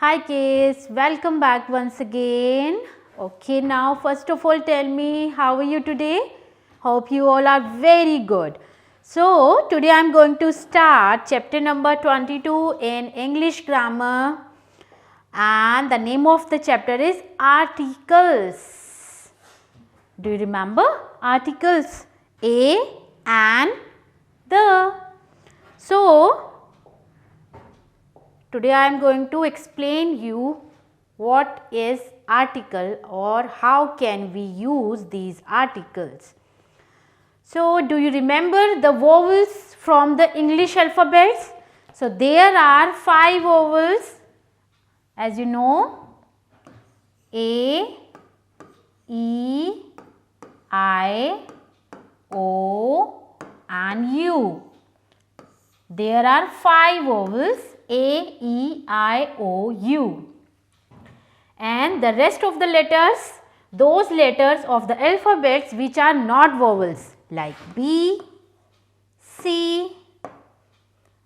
Hi kids, welcome back once again. Okay, now first of all tell me how are you today? Hope you all are very good. So today I am going to start chapter number 22 in English grammar and the name of the chapter is articles. Do you remember articles? A and the. So today I am going to explain you what is article or how can we use these articles. So do you remember the vowels from the English alphabets? So there are 5 vowels as you know: A, E, I, O and U. There are 5 vowels: A, E, I, O, U. And the rest of the letters, those letters of the alphabets which are not vowels like B, C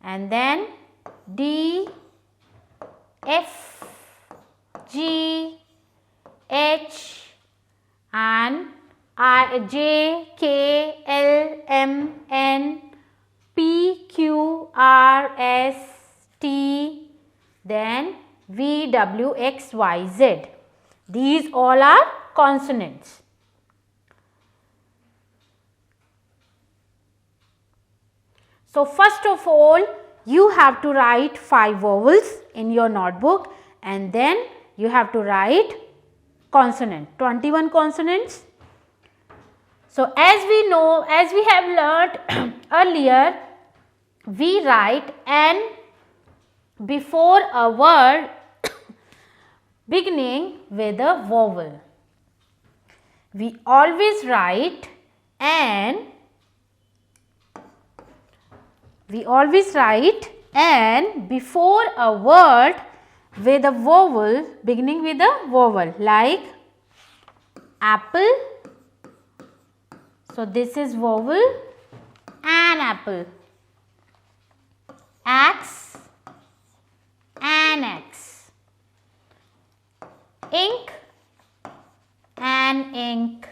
and then D, F, G, H and I, J, K, L, M, N, P, Q, R, S, T, then V, W, X, Y, Z. These all are consonants. So first of all, you have to write 5 vowels in your notebook and then you have to write consonant, 21 consonants. So as we know, as we have learnt earlier, we write N before a word beginning with a vowel. We always write N. We always write N before a word with a vowel, beginning with a vowel like apple. So this is vowel, an apple. Axe, an axe. Ink, an ink.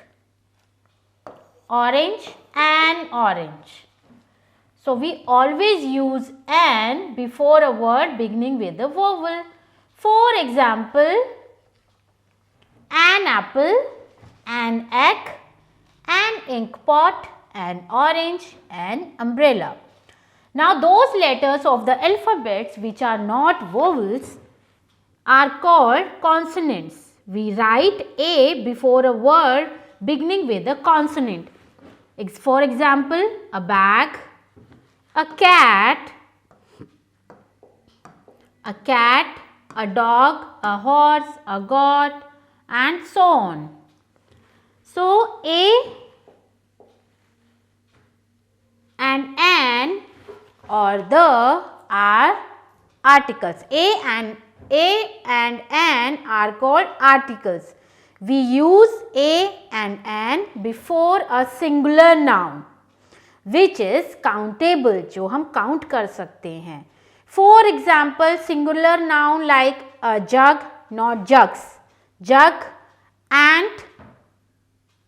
Orange, an orange. So we always use an before a word beginning with a vowel. For example, an apple, an egg, an ink pot, an orange, an umbrella. Now those letters of the alphabets which are not vowels are called consonants. We write A before a word beginning with a consonant. For example, a bag, a cat, a dog, a horse, a goat and so on. So A and an or the are articles. A and an are called articles. We use A and an before a singular noun which is countable, जो हम count कर सकते हैं. For example, singular noun like a jug, not jugs. Jug, ant,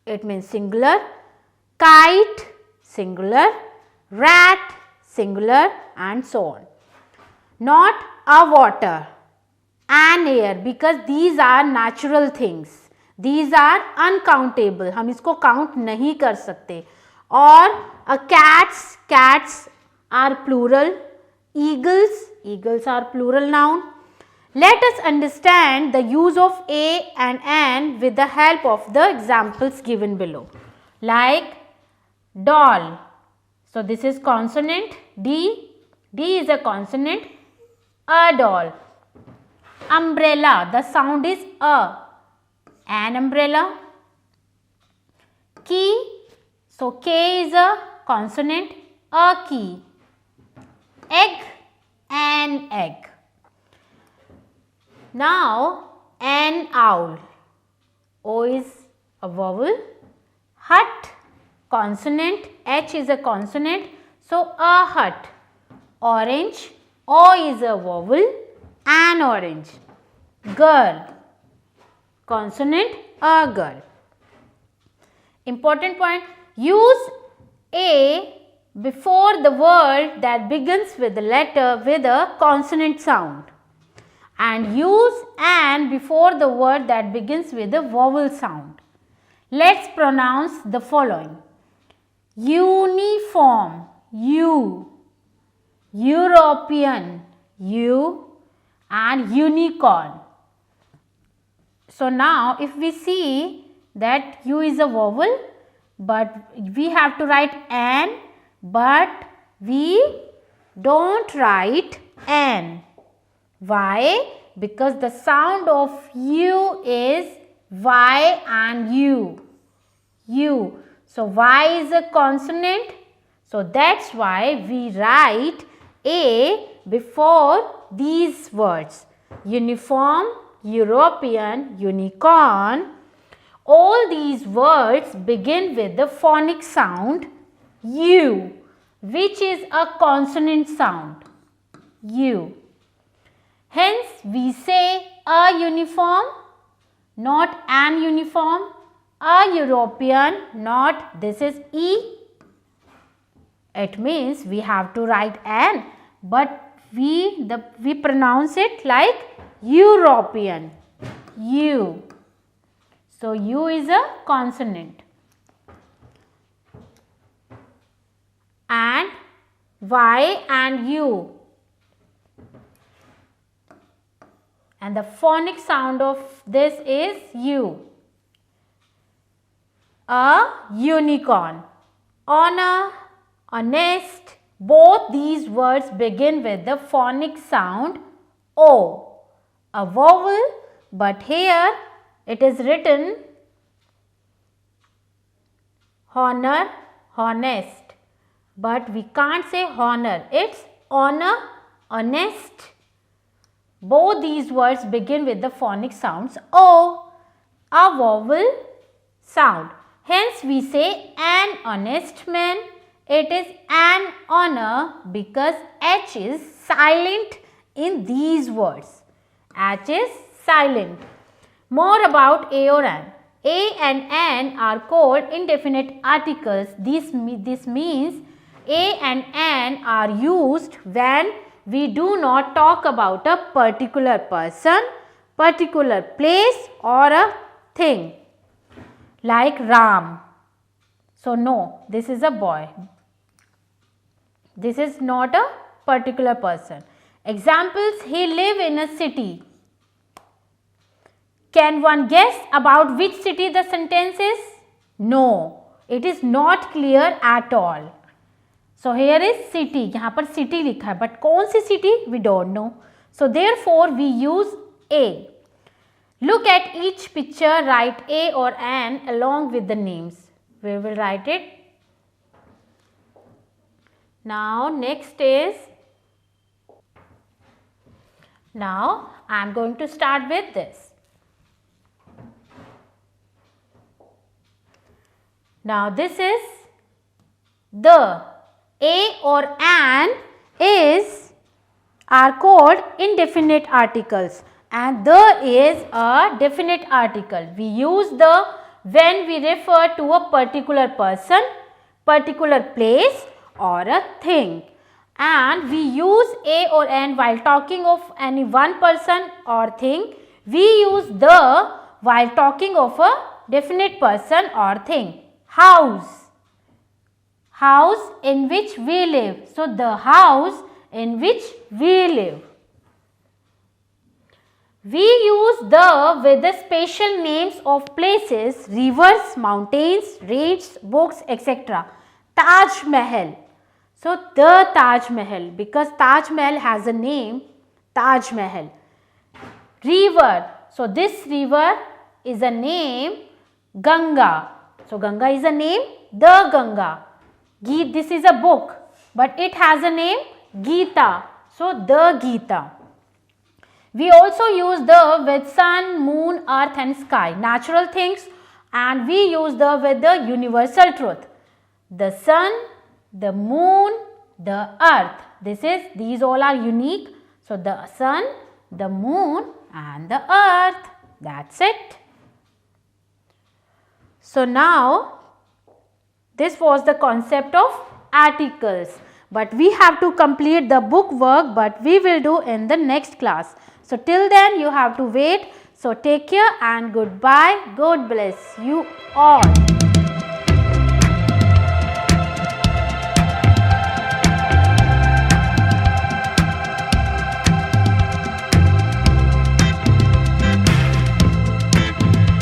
it means singular. Kite, singular. Rat, singular and so on. Not a water, an air, because these are natural things. These are uncountable. हम इसको count नहीं कर सकते. Or a cats are plural. Eagles are plural noun. Let us understand the use of A and an with the help of the examples given below. Like doll. So this is consonant D. D is a consonant. A doll. Umbrella. The sound is A. An umbrella. Key. So K is a consonant. A key. Egg. An egg. Now an owl. O is a vowel. Hut. Consonant. H is a consonant. So a hut. Orange. O is a vowel. An orange. girl. Consonant a girl. Important point, use a before the word that begins with the letter with a consonant sound, and use an before the word that begins with a vowel sound. Let's pronounce the following. Uniform, U, European, U, and unicorn. So now if we see that U is a vowel, but we have to write an, but we don't write an. Why? Because the sound of U is Y and U. U. So Y is a consonant. So that's why we write A before these words. Uniform, European, unicorn. All these words begin with the phonic sound U, which is a consonant sound. U. Hence, we say a uniform, not an uniform. A European, not this is E. It means we have to write an, but we pronounce it like European. U. So, U is a consonant. And Y and U. And the phonic sound of this is U. A unicorn, honor, honest, both these words begin with the phonic sound O. A vowel, but here it is written honor, honest, but we can't say honor, it's honor, honest. Both these words begin with the phonic sounds O, a vowel sound. Hence, we say an honest man. It is an honor because H is silent in these words. H is silent. More about A or an. A and an are called indefinite articles. This means A and an are used when we do not talk about a particular person, particular place or a thing. Like Ram. So, no, this is a boy. This is not a particular person. Examples, he live in a city. Can one guess about which city the sentence is? No, it is not clear at all. So, here is city. यहाँ पर city लिखा है, but कौन सी city? We don't know. So, therefore, we use A. Look at each picture, write A or an along with the names. We will write it. Now, next is, now I am going to start with this. Now, this is the. A or an are called indefinite articles, and the is a definite article. We use the when we refer to a particular person, particular place or a thing, and we use A or an while talking of any one person or thing. We use the while talking of a definite person or thing. House. House in which we live. So, the house in which we live. We use the with the special names of places, rivers, mountains, ranges, books, etc. Taj Mahal. So, the Taj Mahal, because Taj Mahal has a name, Taj Mahal. River. So, this river is a name, Ganga. So, Ganga is a name, the Ganga. This is a book, but it has a name, Gita. So, the Gita. We also use the with sun, moon, earth and sky, natural things, and we use the with the universal truth. The sun, the moon, the earth. These all are unique. So, the sun, the moon and the earth. That's it. So now this was the concept of articles, but we have to complete the book work, but we will do in the next class. So till then you have to wait. So take care and goodbye. God bless you all.